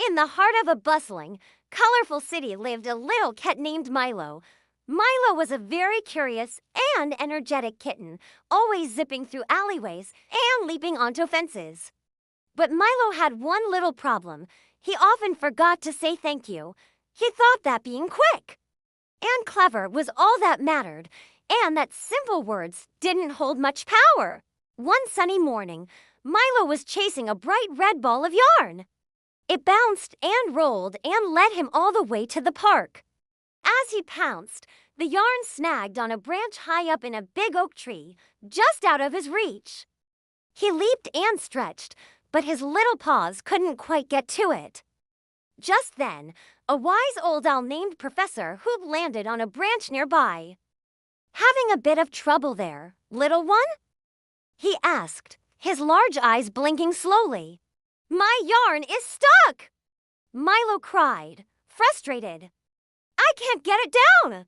In the heart of a bustling, colorful city lived a little cat named Milo. Milo was a very curious and energetic kitten, always zipping through alleyways and leaping onto fences. But Milo had one little problem. He often forgot to say thank you. He thought that being quick and clever was all that mattered, and that simple words didn't hold much power. One sunny morning, Milo was chasing a bright red ball of yarn. It bounced and rolled and led him all the way to the park. As he pounced, the yarn snagged on a branch high up in a big oak tree, just out of his reach. He leaped and stretched, but his little paws couldn't quite get to it. Just then, a wise old owl named Professor Hoop landed on a branch nearby. "Having a bit of trouble there, little one?" he asked, his large eyes blinking slowly. "My yarn is stuck!" Milo cried, frustrated. "I can't get it down!"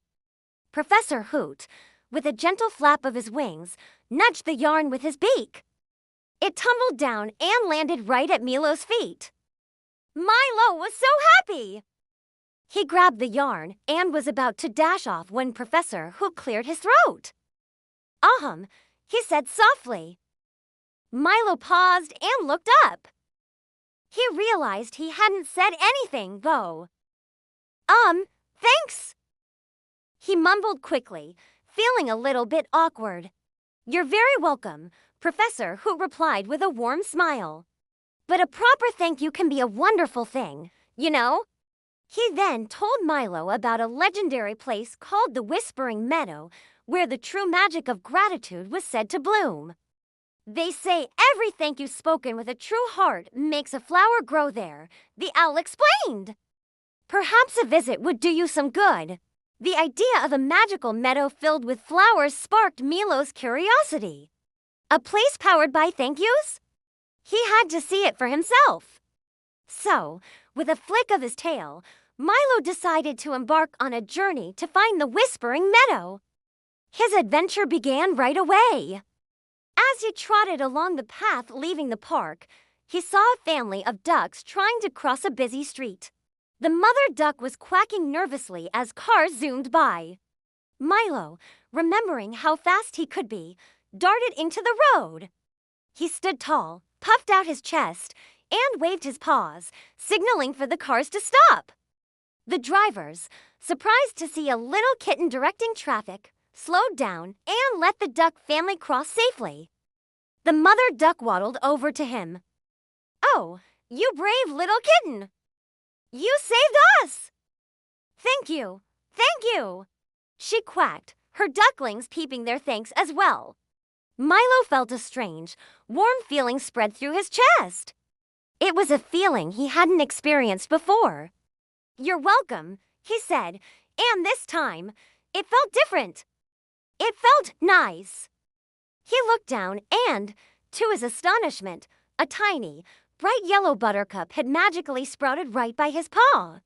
Professor Hoot, with a gentle flap of his wings, nudged the yarn with his beak. It tumbled down and landed right at Milo's feet. Milo was so happy! He grabbed the yarn and was about to dash off when Professor Hoot cleared his throat. He said softly. Milo paused and looked up. He realized he hadn't said anything, though. Thanks." He mumbled quickly, feeling a little bit awkward. "You're very welcome," Professor Hoot replied with a warm smile. "But a proper thank you can be a wonderful thing, you know?" He then told Milo about a legendary place called the Whispering Meadow, where the true magic of gratitude was said to bloom. "They say every thank you spoken with a true heart makes a flower grow there," the owl explained. "Perhaps a visit would do you some good." The idea of a magical meadow filled with flowers sparked Milo's curiosity. A place powered by thank yous? He had to see it for himself. So, with a flick of his tail, Milo decided to embark on a journey to find the Whispering Meadow. His adventure began right away. As he trotted along the path leaving the park, he saw a family of ducks trying to cross a busy street. The mother duck was quacking nervously as cars zoomed by. Milo, remembering how fast he could be, darted into the road. He stood tall, puffed out his chest, and waved his paws, signaling for the cars to stop. The drivers, surprised to see a little kitten directing traffic, slowed down and let the duck family cross safely. The mother duck waddled over to him. "Oh, you brave little kitten! You saved us!" Thank you, she quacked, her ducklings peeping their thanks as well. Milo felt a strange, warm feeling spread through his chest. It was a feeling he hadn't experienced before. "You're welcome," he said, and this time, it felt different. It felt nice. He looked down and, to his astonishment, a tiny, bright yellow buttercup had magically sprouted right by his paw.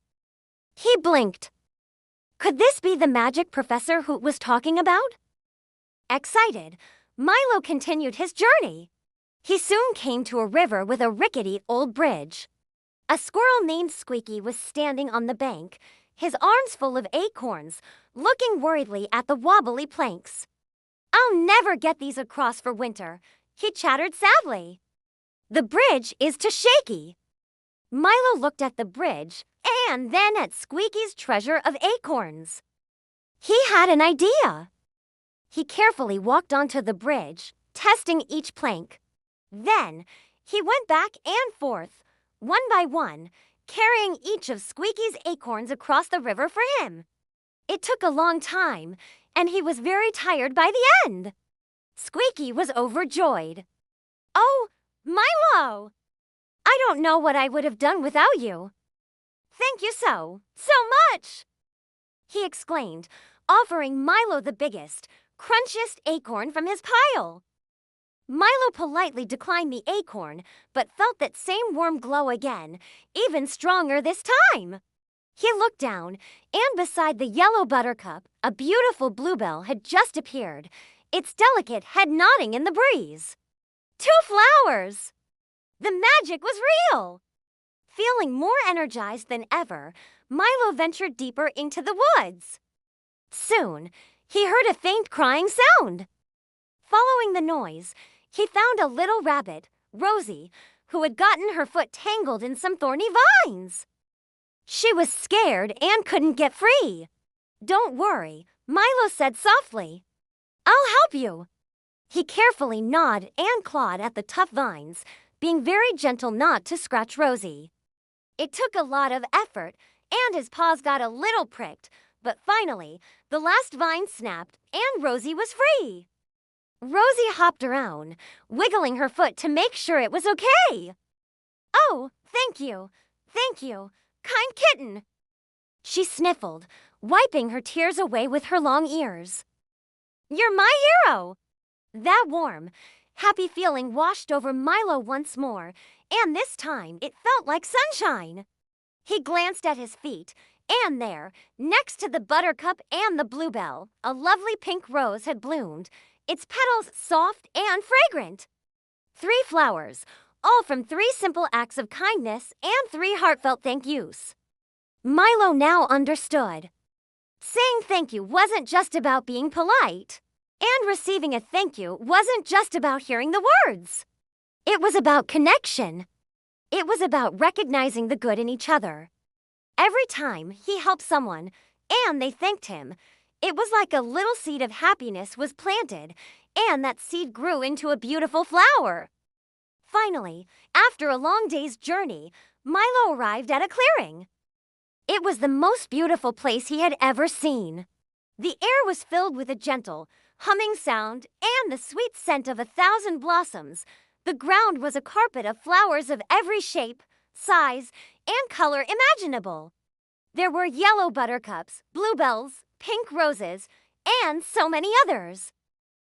He blinked. Could this be the magic Professor Hoot was talking about? Excited, Milo continued his journey. He soon came to a river with a rickety old bridge. A squirrel named Squeaky was standing on the bank, his arms full of acorns, looking worriedly at the wobbly planks. "I'll never get these across for winter," he chattered sadly. "The bridge is too shaky." Milo looked at the bridge and then at Squeaky's treasure of acorns. He had an idea. He carefully walked onto the bridge, testing each plank. Then, he went back and forth, one by one, carrying each of Squeaky's acorns across the river for him. It took a long time, and he was very tired by the end. Squeaky was overjoyed. "Oh, Milo! I don't know what I would have done without you. Thank you so much!" he exclaimed, offering Milo the biggest, crunchiest acorn from his pile. Milo politely declined the acorn, but felt that same warm glow again, even stronger this time. He looked down, and beside the yellow buttercup, a beautiful bluebell had just appeared, its delicate head nodding in the breeze. 2 flowers! The magic was real! Feeling more energized than ever, Milo ventured deeper into the woods. Soon, he heard a faint crying sound. Following the noise, he found a little rabbit, Rosie, who had gotten her foot tangled in some thorny vines. She was scared and couldn't get free. "Don't worry," Milo said softly. "I'll help you." He carefully gnawed and clawed at the tough vines, being very gentle not to scratch Rosie. It took a lot of effort, and his paws got a little pricked, but finally, the last vine snapped and Rosie was free. Rosie hopped around, wiggling her foot to make sure it was okay. "Oh, thank you, kind kitten," she sniffled, wiping her tears away with her long ears. "You're my hero." That warm, happy feeling washed over Milo once more, and this time it felt like sunshine. He glanced at his feet, and there, next to the buttercup and the bluebell, a lovely pink rose had bloomed, its petals soft and fragrant. 3 flowers, all from 3 simple acts of kindness and 3 heartfelt thank yous. Milo now understood. Saying thank you wasn't just about being polite, and receiving a thank you wasn't just about hearing the words. It was about connection. It was about recognizing the good in each other. Every time he helped someone and they thanked him, it was like a little seed of happiness was planted, and that seed grew into a beautiful flower. Finally, after a long day's journey, Milo arrived at a clearing. It was the most beautiful place he had ever seen. The air was filled with a gentle, humming sound and the sweet scent of 1,000 blossoms. The ground was a carpet of flowers of every shape, size, and color imaginable. There were yellow buttercups, bluebells, pink roses, and so many others,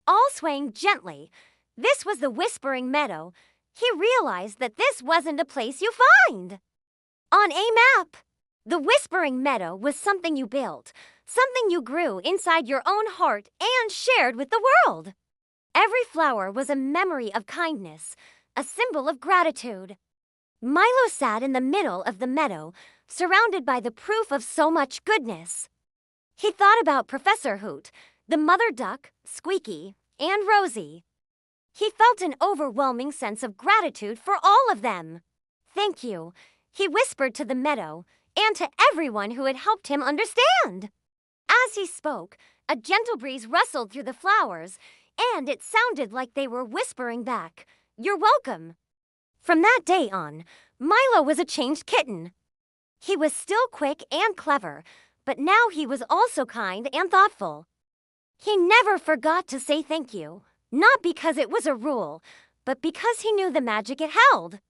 all swaying gently. This was the Whispering Meadow. He realized that this wasn't a place you find on a map. The Whispering Meadow was something you built, something you grew inside your own heart and shared with the world. Every flower was a memory of kindness, a symbol of gratitude. Milo sat in the middle of the meadow, surrounded by the proof of so much goodness. He thought about Professor Hoot, the mother duck, Squeaky, and Rosie. He felt an overwhelming sense of gratitude for all of them. "Thank you," he whispered to the meadow and to everyone who had helped him understand. As he spoke, a gentle breeze rustled through the flowers, and it sounded like they were whispering back, "You're welcome." From that day on, Milo was a changed kitten. He was still quick and clever, but now he was also kind and thoughtful. He never forgot to say thank you, not because it was a rule, but because he knew the magic it held.